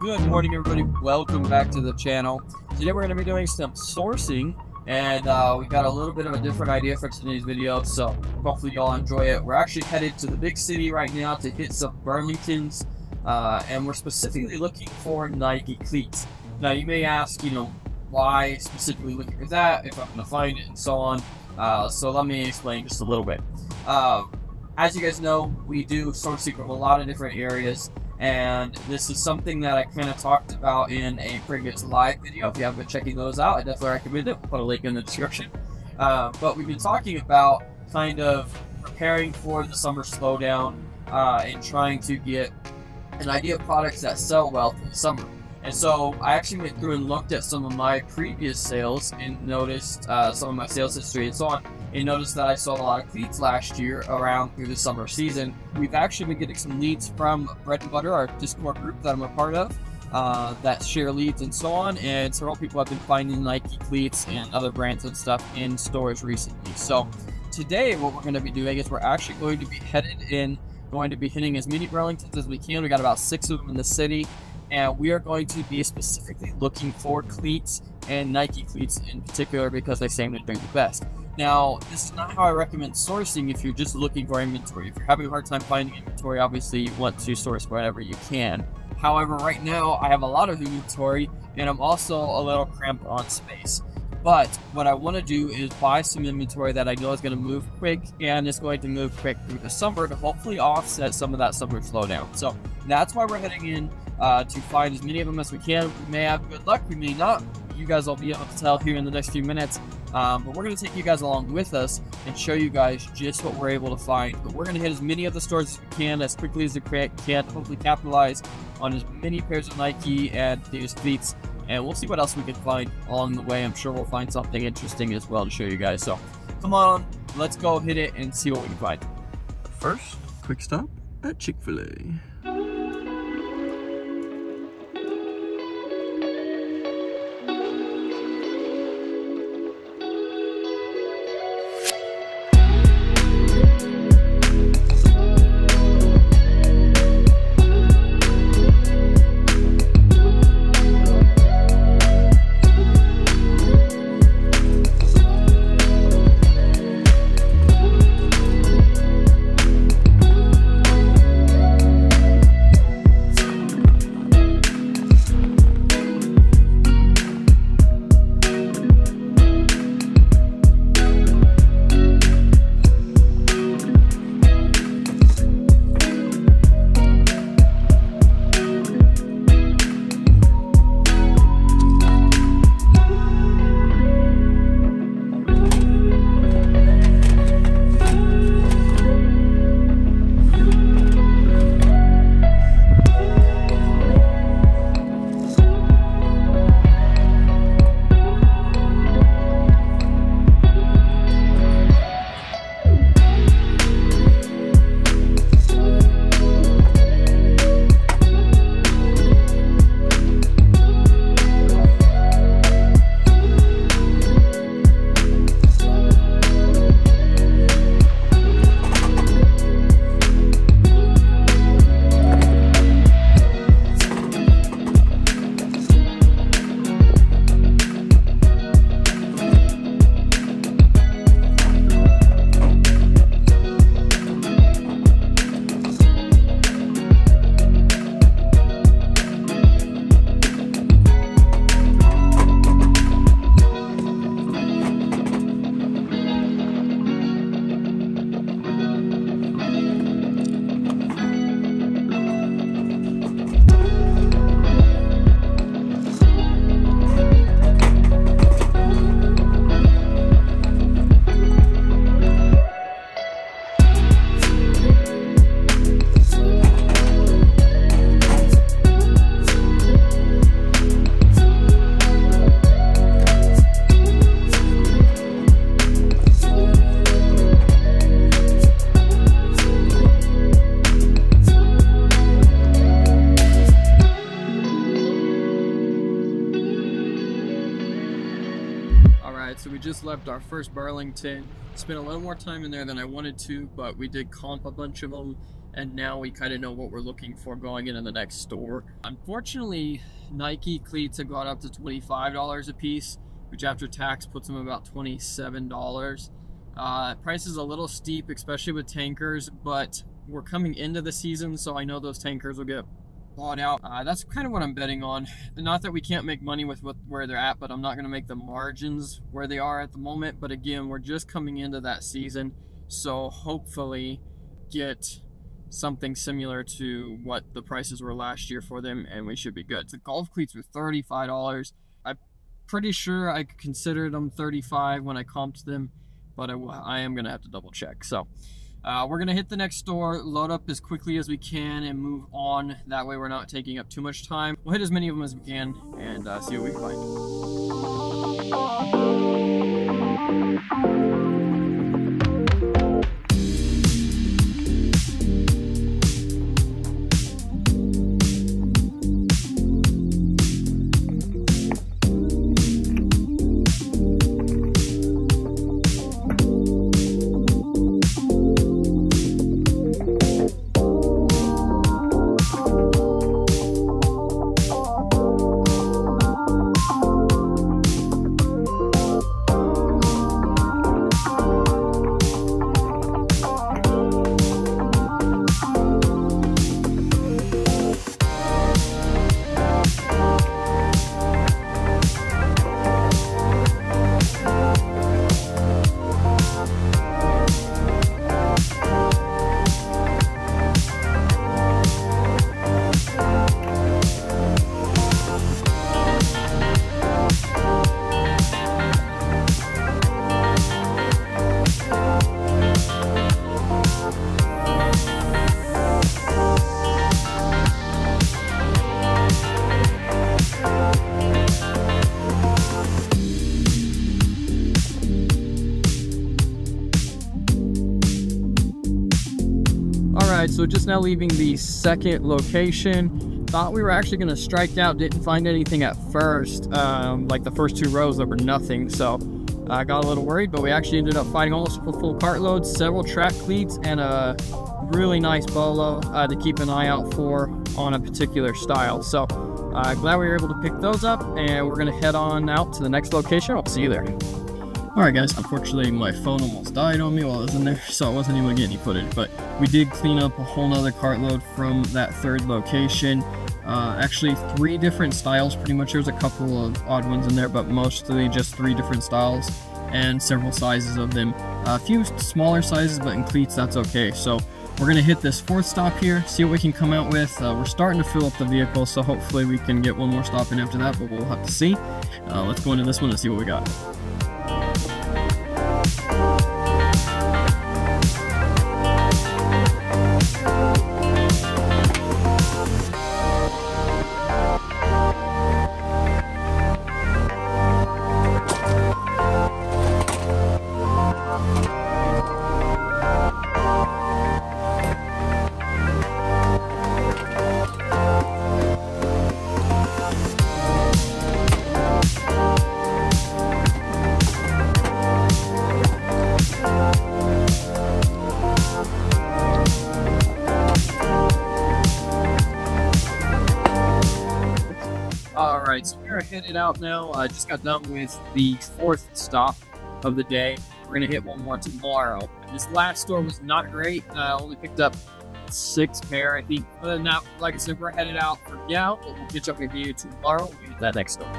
Good morning, everybody. Welcome back to the channel. Today we're going to be doing some sourcing, and we got a little bit of a different idea for today's video, so hopefully y'all enjoy it. We're actually headed to the big city right now to hit some Burlingtons, and we're specifically looking for Nike cleats. Now you may ask, why specifically looking for that, if I'm going to find it, and so on. So let me explain just a little bit. As you guys know, we do sourcing from a lot of different areas, and this is something that I kind of talked about in a previous live video. If you haven't been checking those out, I definitely recommend it. I'll put a link in the description. But we've been talking about kind of preparing for the summer slowdown and trying to get an idea of products that sell well for the summer. And so I actually went through and looked at some of my previous sales and noticed some of my sales history and so on, and noticed that I sold a lot of cleats last year around through the summer season. We've actually been getting some leads from Bread and Butter, our Discord group that I'm a part of, that share leads and so on, and several people have been finding Nike cleats and other brands and stuff in stores recently. So today what we're going to be doing is we're actually going to be going to be hitting as many Burlingtons as we can. We got about 6 of them in the city, and we are going to be specifically looking for cleats and Nike cleats in particular because they seem to do the best. Now, this is not how I recommend sourcing if you're just looking for inventory. If you're having a hard time finding inventory, obviously you want to source whatever you can. However, right now I have a lot of inventory and I'm also a little cramped on space. But what I want to do is buy some inventory that I know is going to move quick, and it's going to move quick through the summer to hopefully offset some of that summer slowdown. So that's why we're heading in to find as many of them as we can. We may have good luck, we may not. You guys will be able to tell here in the next few minutes. But we're going to take you guys along with us and show you guys just what we're able to find. But we're going to hit as many of the stores as we can, as quickly as we can, hopefully capitalize on as many pairs of Nike and these cleats. And we'll see what else we can find along the way. I'm sure we'll find something interesting as well to show you guys. So come on, let's go hit it and see what we can find. First, quick stop at Chick-fil-A. So we just left our first Burlington. Spent a little more time in there than I wanted to, but we did comp a bunch of them, and now we kind of know what we're looking for going into the next store. Unfortunately, Nike cleats have gone up to $25 a piece, which after tax puts them about $27. Price is a little steep, especially with tankers, but we're coming into the season, so I know those tankers will get bought out. That's kind of what I'm betting on. Not that we can't make money with where they're at, but I'm not going to make the margins where they are at the moment. But again, we're just coming into that season, so hopefully get something similar to what the prices were last year for them, and we should be good. The golf cleats were $35. I'm pretty sure I considered them $35 when I comped them, but I am going to have to double check. So we're going to hit the next store, load up as quickly as we can, and move on. That way we're not taking up too much time. We'll hit as many of them as we can and see what we can find. Alright, so just now leaving the second location. Thought we were actually going to strike out, didn't find anything at first. Like the first 2 rows, there were nothing, so I got a little worried, but we actually ended up finding almost a full cartload, several track cleats, and a really nice bolo to keep an eye out for on a particular style. So glad we were able to pick those up, and we're going to head on out to the next location. I'll see you there. Alright guys, unfortunately my phone almost died on me while I was in there, so I wasn't able to get any footage, but we did clean up a whole nother cartload from that third location. Actually 3 different styles pretty much. There's a couple of odd ones in there, but mostly just 3 different styles and several sizes of them. A few smaller sizes, but in cleats that's okay. So we're going to hit this 4th stop here, see what we can come out with. We're starting to fill up the vehicle, so hopefully we can get one more stop in after that, but we'll have to see. Let's go into this one and see what we got. Alright, so we're headed out now. I just got done with the 4th stop of the day. We're going to hit one more tomorrow. This last store was not great. I only picked up 6 pair, I think. Other than that, like I said, we're headed out for now, but we'll catch up with you tomorrow when we hit that next store.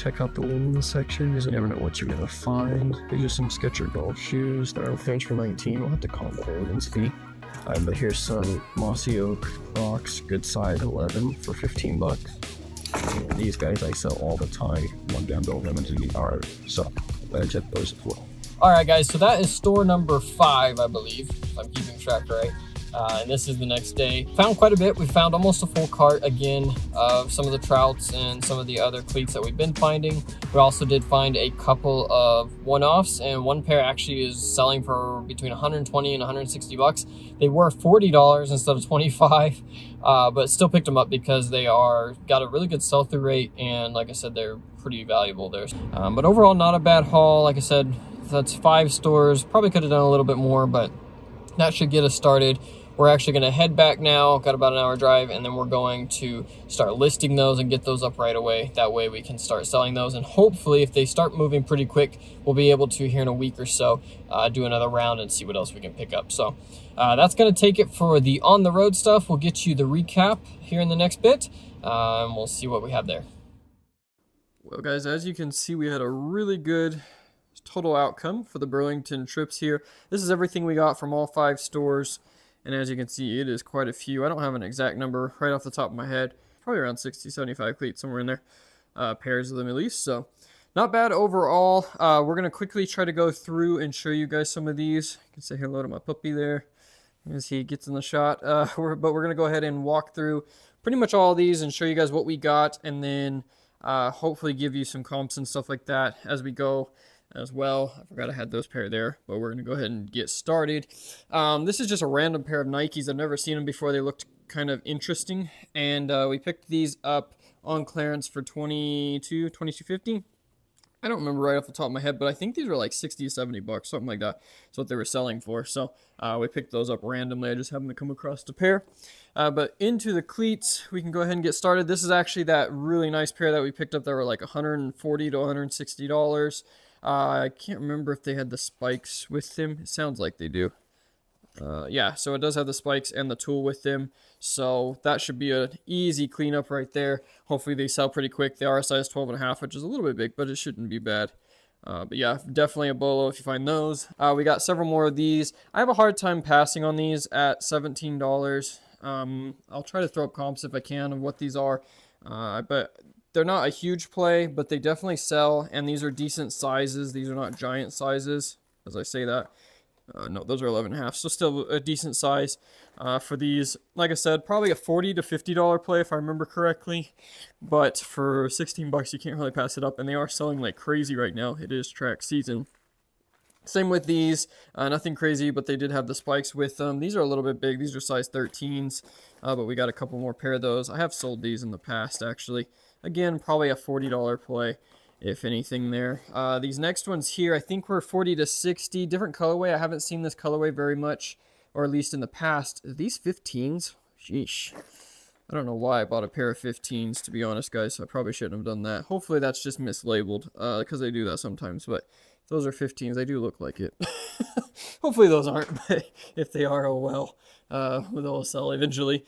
check out the women's section because you never know what you're gonna find. These are some Skechers golf shoes. They're on clearance for 19. We'll have to call the women's fee. But here's some Mossy Oak rocks, good size 11 for 15 bucks. And these guys I sell all the time. One down Bill them into the R. So check those as well. All right, guys. So that is store number 5, I believe, if I'm keeping track right. And this is the next day. Found quite a bit. We found almost a full cart again of some of the trouts and some of the other cleats that we've been finding. We also did find a couple of one-offs, and one pair actually is selling for between 120 and 160 bucks. They were $40 instead of 25, but still picked them up because they got a really good sell-through rate, and like I said, they're pretty valuable there. But overall, not a bad haul. Like I said, that's 5 stores. Probably could have done a little bit more, but that should get us started. We're actually going to head back now, got about an hour drive, and then we're going to start listing those and get those up right away. That way we can start selling those, and hopefully if they start moving pretty quick, we'll be able to, here in a week or so, do another round and see what else we can pick up. So that's going to take it for the on-the-road stuff. We'll get you the recap here in the next bit, and we'll see what we have there. Well, guys, as you can see, we had a really good total outcome for the Burlington trips here. This is everything we got from all 5 stores. And as you can see, it is quite a few. I don't have an exact number right off the top of my head. Probably around 60, 75 cleats, somewhere in there. Pairs of them at least. So not bad overall. We're going to quickly try to go through and show you guys some of these. You can say hello to my puppy there as he gets in the shot. But we're going to go ahead and walk through pretty much all of these and show you guys what we got. And then hopefully give you some comps and stuff like that as we go as well. I forgot I had those pair there, but we're gonna go ahead and get started. This is just a random pair of Nikes. I've never seen them before. They looked kind of interesting, and we picked these up on clearance for $22.50. I don't remember right off the top of my head, but I think these were like 60 to 70 bucks, something like that. That's what they were selling for. So we picked those up randomly. I just happened to come across the pair. But into the cleats, we can go ahead and get started. This is actually that really nice pair that we picked up that were like $140 to $160. I can't remember if they had the spikes with them. It sounds like they do. Yeah, so it does have the spikes and the tool with them. So that should be an easy cleanup right there. Hopefully they sell pretty quick. They are a size 12.5, which is a little bit big, but it shouldn't be bad. But yeah, definitely a bolo if you find those. We got several more of these. I have a hard time passing on these at $17. I'll try to throw up comps if I can of what these are. But they're not a huge play, but they definitely sell, and these are decent sizes. These are not giant sizes, as I say that. No, those are 11.5, so still a decent size for these. Like I said, probably a $40 to $50 play if I remember correctly, but for 16 bucks, you can't really pass it up, and they are selling like crazy right now. It is track season. Same with these, nothing crazy, but they did have the spikes with them. These are a little bit big. These are size 13s, but we got a couple more pair of those. I have sold these in the past, actually. Again, probably a $40 play, if anything there. These next ones here, I think were 40 to 60. Different colorway. I haven't seen this colorway very much, or at least in the past. Are these 15s? Sheesh. I don't know why I bought a pair of 15s, to be honest, guys. I probably shouldn't have done that. Hopefully that's just mislabeled, because they do that sometimes, but those are 15s. They do look like it. Hopefully those aren't, but if they are, oh well. They'll sell eventually.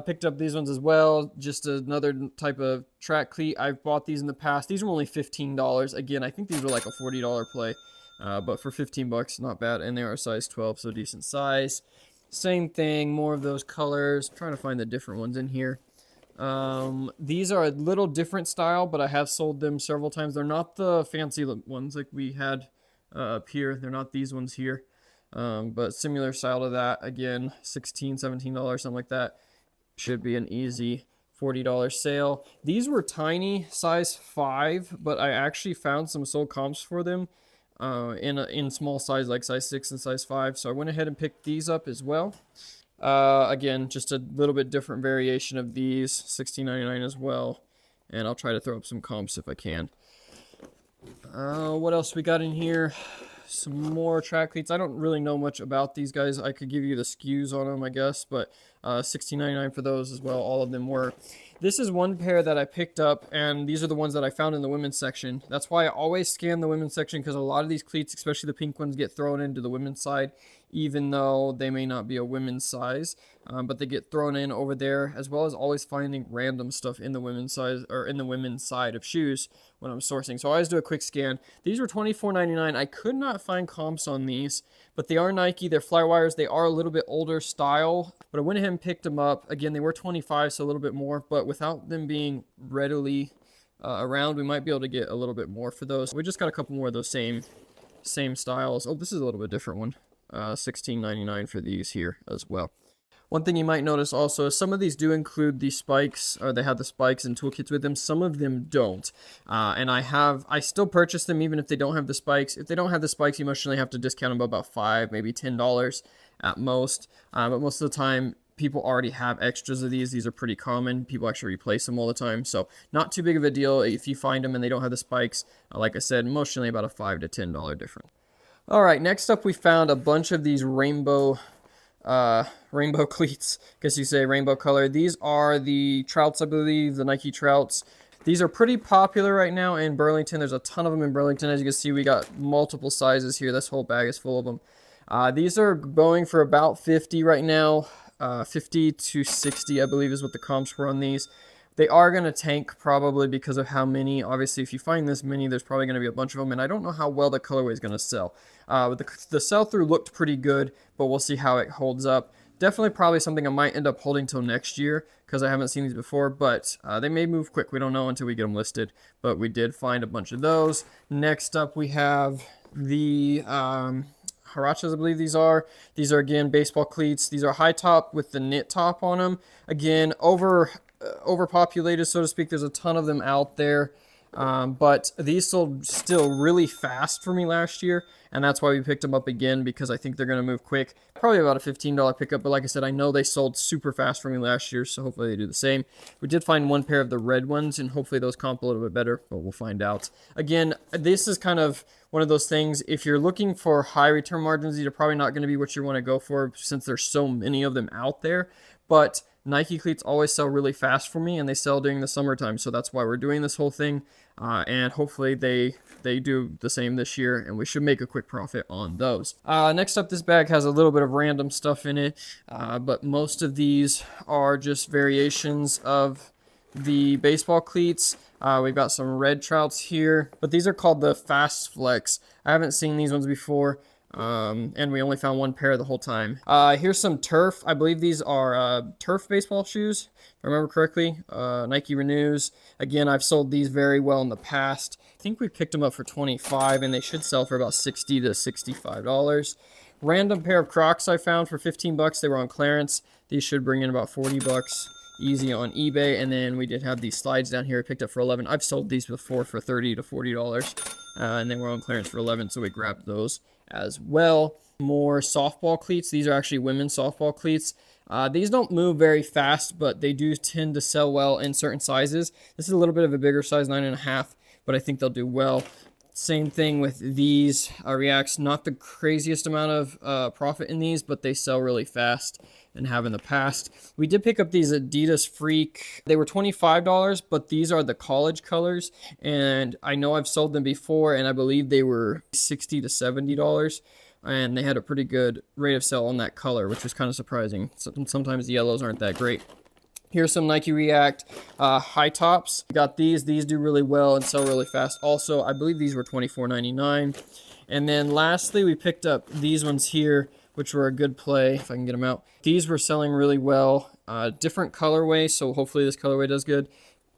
Picked up these ones as well. Just another type of track cleat. I've bought these in the past. These were only $15. Again, I think these were like a $40 play. But for 15 bucks, not bad. And they are size 12, so decent size. Same thing, more of those colors. I'm trying to find the different ones in here. These are a little different style, but I have sold them several times. They're not the fancy ones like we had up here. They're not these ones here. But similar style to that. Again, $16, $17, something like that. Should be an easy $40 sale. These were tiny, size 5, but I actually found some sold comps for them in small size, like size 6 and size 5. So I went ahead and picked these up as well. Again, just a little bit different variation of these, $16.99 as well. And I'll try to throw up some comps if I can. What else we got in here? Some more track cleats. I don't really know much about these guys. I could give you the SKUs on them, I guess, but $16.99 for those as well. All of them were. This is one pair that I picked up, and these are the ones that I found in the women's section. That's why I always scan the women's section, because a lot of these cleats, especially the pink ones, get thrown into the women's side, even though they may not be a women's size, but they get thrown in over there, as well as always finding random stuff in the women's size or in the women's side of shoes when I'm sourcing. So I always do a quick scan. These were $24.99. I could not find comps on these, but they are Nike. They're Flywires. They are a little bit older style, but I went ahead and picked them up. Again, they were $25, so a little bit more, but without them being readily around, we might be able to get a little bit more for those. We just got a couple more of those same styles. Oh, this is a little bit different one. $16.99 for these here as well. One thing you might notice also is some of these do include the spikes, or they have the spikes and toolkits with them. Some of them don't. And I still purchase them even if they don't have the spikes. If they don't have the spikes, you must usually have to discount them about $5, maybe $10 at most. But most of the time, people already have extras of these. These are pretty common. People actually replace them all the time. So not too big of a deal if you find them and they don't have the spikes. Like I said, mostly about a $5 to $10 difference. All right, next up we found a bunch of these rainbow cleats, guess you say rainbow color. These are the Trouts, I believe, the Nike Trouts. These are pretty popular right now in Burlington. There's a ton of them in Burlington. As you can see, we got multiple sizes here. This whole bag is full of them. These are going for about $50 right now. 50 to 60, I believe, is what the comps were on these. They are going to tank probably because of how many. Obviously, if you find this many, there's probably going to be a bunch of them, and I don't know how well the colorway is going to sell. But the sell-through looked pretty good, but we'll see how it holds up. Definitely probably something I might end up holding till next year because I haven't seen these before, but they may move quick. We don't know until we get them listed, but we did find a bunch of those. Next up, we have the Harachas, I believe these are. These are, again, baseball cleats. These are high top with the knit top on them. Again, overpopulated, so to speak. There's a ton of them out there, but these sold still really fast for me last year, and that's why we picked them up again, because I think they're going to move quick. Probably about a $15 pickup, but like I said, I know they sold super fast for me last year, so hopefully they do the same. We did find one pair of the red ones, and hopefully those comp a little bit better, but we'll find out. Again, this is kind of one of those things, if you're looking for high return margins, these are probably not going to be what you want to go for since there's so many of them out there, but Nike cleats always sell really fast for me, and they sell during the summertime, so that's why we're doing this whole thing, and hopefully they do the same this year, and we should make a quick profit on those. Next up, this bag has a little bit of random stuff in it, but most of these are just variations of the baseball cleats. We've got some red Trouts here, but these are called the Fast Flex. I haven't seen these ones before. And we only found one pair the whole time. Here's some Turf. I believe these are Turf baseball shoes, if I remember correctly. Nike Renews. Again, I've sold these very well in the past. I think we picked them up for $25, and they should sell for about $60 to $65. Random pair of Crocs I found for $15. They were on clearance. These should bring in about $40 easy on eBay. And then we did have these slides down here I picked up for $11. I've sold these before for $30 to $40, and they were on clearance for $11, so we grabbed those as well. More softball cleats. These are actually women's softball cleats. These don't move very fast, but they do tend to sell well in certain sizes. This is a little bit of a bigger size, 9.5, but I think they'll do well. Same thing with these Reacts. Not the craziest amount of profit in these, but they sell really fast and have in the past. We did pick up these Adidas Freak. They were $25, but these are the college colors, and I know I've sold them before, and I believe they were $60 to $70, and they had a pretty good rate of sale on that color, which was kind of surprising. Sometimes the yellows aren't that great. Here's some Nike React high tops. Got these. These do really well and sell really fast. Also, I believe these were $24.99. And then lastly, we picked up these ones here, which were a good play, if I can get them out. These were selling really well. Different colorway, so hopefully this colorway does good.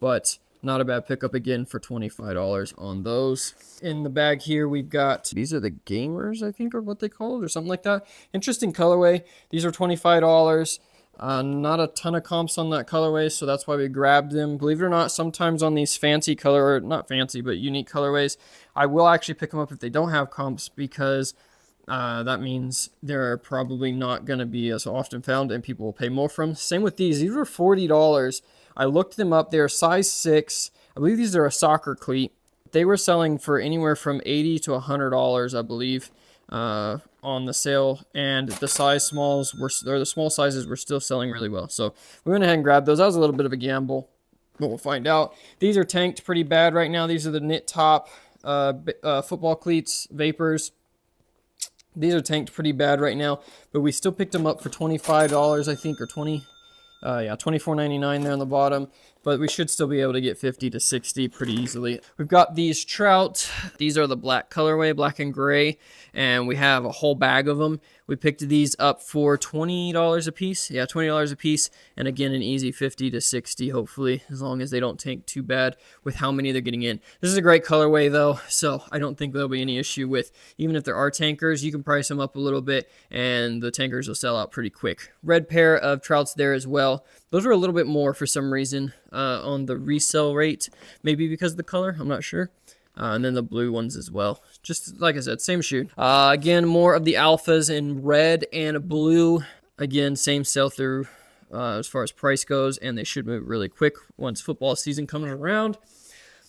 But not a bad pickup again for $25 on those. In the bag here, we've got, these are the Gamers, I think, or what they call it, or something like that. Interesting colorway. These are $25. Not a ton of comps on that colorway, so that's why we grabbed them. Believe it or not, sometimes on these fancy color, or not fancy, but unique colorways, I will actually pick them up if they don't have comps, because that means they're probably not going to be as often found and people will pay more for them. Same with these. These were $40. I looked them up. They're size 6. I believe these are a soccer cleat. They were selling for anywhere from $80 to $100, I believe. on the sale, and the small sizes were still selling really well. So we went ahead and grabbed those. That was a little bit of a gamble, but we'll find out. These are tanked pretty bad right now. These are the knit top football cleats, Vapors. These are tanked pretty bad right now, but we still picked them up for $25, I think, or $24.99 there on the bottom. But we should still be able to get 50 to 60 pretty easily. We've got these trout. These are the black colorway, black and gray, and we have a whole bag of them. We picked these up for $20 a piece. Yeah, $20 a piece, and again, an easy 50 to 60, hopefully, as long as they don't tank too bad with how many they're getting in. This is a great colorway, though, so I don't think there'll be any issue with, even if there are tankers, you can price them up a little bit, and the tankers will sell out pretty quick. Red pair of trouts there as well. Those are a little bit more for some reason on the resale rate, maybe because of the color, I'm not sure. And then the blue ones as well. Just like I said, same shoe. Again, more of the alphas in red and blue. Again, same sell through as far as price goes, and they should move really quick once football season comes around.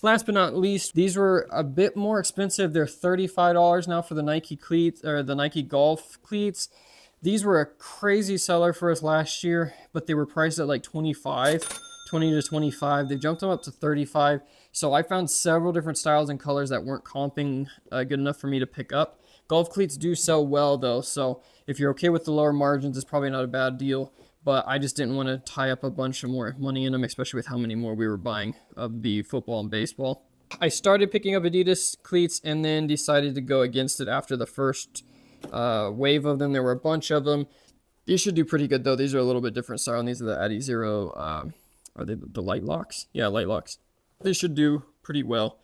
Last but not least, these were a bit more expensive. They're $35 now for the Nike cleats, or the Nike golf cleats. These were a crazy seller for us last year, but they were priced at like 20 to 25. They jumped them up to 35. So I found several different styles and colors that weren't comping good enough for me to pick up. Golf cleats do sell well though, so if you're okay with the lower margins, it's probably not a bad deal. But I just didn't want to tie up a bunch of more money in them, especially with how many more we were buying of the football and baseball. I started picking up Adidas cleats and then decided to go against it after the first wave of them. There were a bunch of them. These should do pretty good though. These are a little bit different style, and these are the Adi Zero. Are they the light locks? Yeah, light locks. They should do pretty well.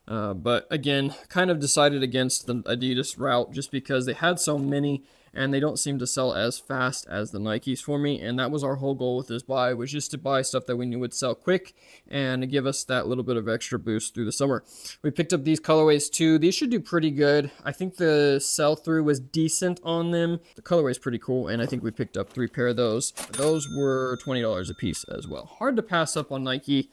But again, kind of decided against the Adidas route just because they had so many and they don't seem to sell as fast as the Nikes for me. And that was our whole goal with this buy, was just to buy stuff that we knew would sell quick and to give us that little bit of extra boost through the summer. We picked up these colorways too. These should do pretty good. I think the sell-through was decent on them. The colorway is pretty cool, and I think we picked up 3 pair of those. Those were $20 a piece as well. Hard to pass up on Nike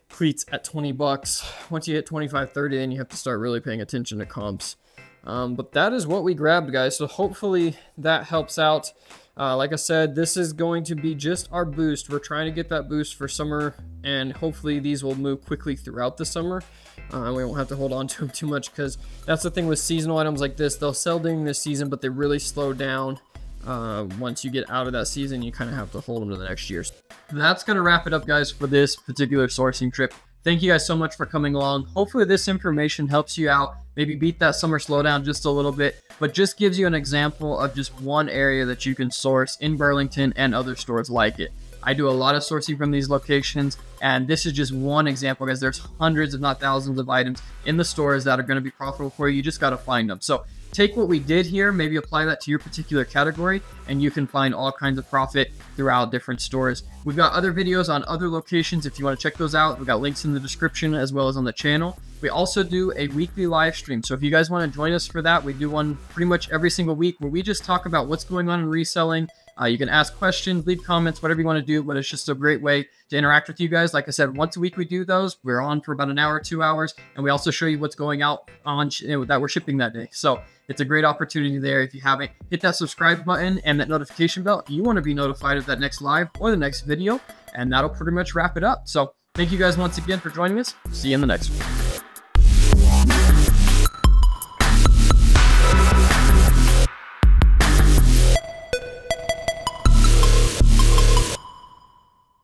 cleats at 20 bucks. Once you hit 25, 30, then you have to start really paying attention to comps. But that is what we grabbed, guys. So hopefully that helps out. Like I said, this is going to be just our boost. We're trying to get that boost for summer, and hopefully these will move quickly throughout the summer. We won't have to hold on to them too much, because that's the thing with seasonal items like this. They'll sell during this season, but they really slow down. Once you get out of that season, you kind of have to hold them to the next year. That's going to wrap it up, guys, for this particular sourcing trip. Thank you guys so much for coming along. Hopefully this information helps you out, maybe beat that summer slowdown just a little bit, but just gives you an example of just one area that you can source in Burlington and other stores like it. I do a lot of sourcing from these locations, and this is just one example, guys. There's hundreds, if not thousands, of items in the stores that are going to be profitable for you. You just got to find them. So take what we did here, maybe apply that to your particular category, and you can find all kinds of profit throughout different stores. We've got other videos on other locations if you want to check those out. We've got links in the description as well as on the channel. We also do a weekly live stream, so if you guys want to join us for that, we do one pretty much every single week where we just talk about what's going on in reselling. You can ask questions, leave comments, whatever you want to do, but it's just a great way to interact with you guys. Like I said, once a week we do those. We're on for about an hour, 2 hours, and we also show you what's going out on that we're shipping that day. So it's a great opportunity there. If you haven't, hit that subscribe button and that notification bell if you want to be notified of that next live or the next video, and that'll pretty much wrap it up. So thank you guys once again for joining us. See you in the next one.